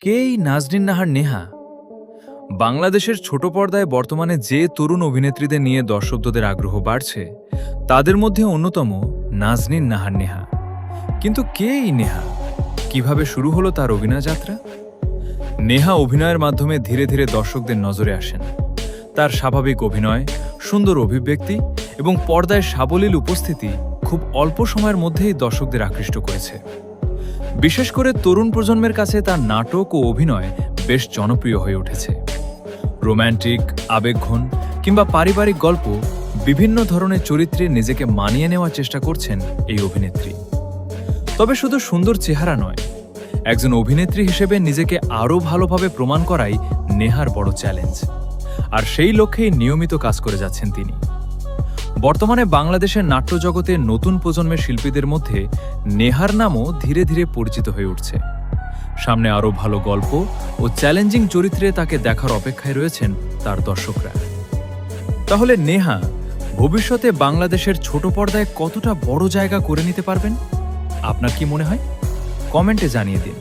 কে এই নাজনীন নাহার নেহা? বাংলাদেশের ছোট পর্দায় বর্তমানে যে তরুণ অভিনেত্রীদের নিয়ে দর্শকদের আগ্রহ বাড়ছে তাদের মধ্যে অন্যতম নাজনীন নাহার নেহা। কিন্তু কে এই নেহা? কিভাবে শুরু হলো তার অভিনয় যাত্রা? নেহা অভিনয়ের মাধ্যমে ধীরে ধীরে দর্শকদের নজরে আসেন। তার স্বাভাবিক অভিনয়, সুন্দর অভিব্যক্তি এবং পর্দায় সাবলীল উপস্থিতি খুব অল্প সময়ের মধ্যেই দর্শকদের আকৃষ্ট করেছে। বিশেষ করে তরুণ প্রজন্মের কাছে তার নাটক ও অভিনয় বেশ জনপ্রিয় হয়ে উঠেছে। রোম্যান্টিক, আবেগঘন কিংবা পারিবারিক গল্প, বিভিন্ন ধরনের চরিত্রে নিজেকে মানিয়ে নেওয়ার চেষ্টা করছেন এই অভিনেত্রী। তবে শুধু সুন্দর চেহারা নয়, একজন অভিনেত্রী হিসেবে নিজেকে আরও ভালোভাবে প্রমাণ করাই নেহার বড় চ্যালেঞ্জ। আর সেই লক্ষ্যেই নিয়মিত কাজ করে যাচ্ছেন তিনি। বর্তমানে বাংলাদেশের নাট্যজগতের নতুন প্রজন্মের শিল্পীদের মধ্যে নেহার নামও ধীরে ধীরে পরিচিত হয়ে উঠছে। সামনে আরও ভালো গল্প ও চ্যালেঞ্জিং চরিত্রে তাকে দেখার অপেক্ষায় রয়েছেন তার দর্শকরা। তাহলে নেহা ভবিষ্যতে বাংলাদেশের ছোট পর্দায় কতটা বড় জায়গা করে নিতে পারবেন? আপনার কি মনে হয়? কমেন্টে জানিয়ে দিন।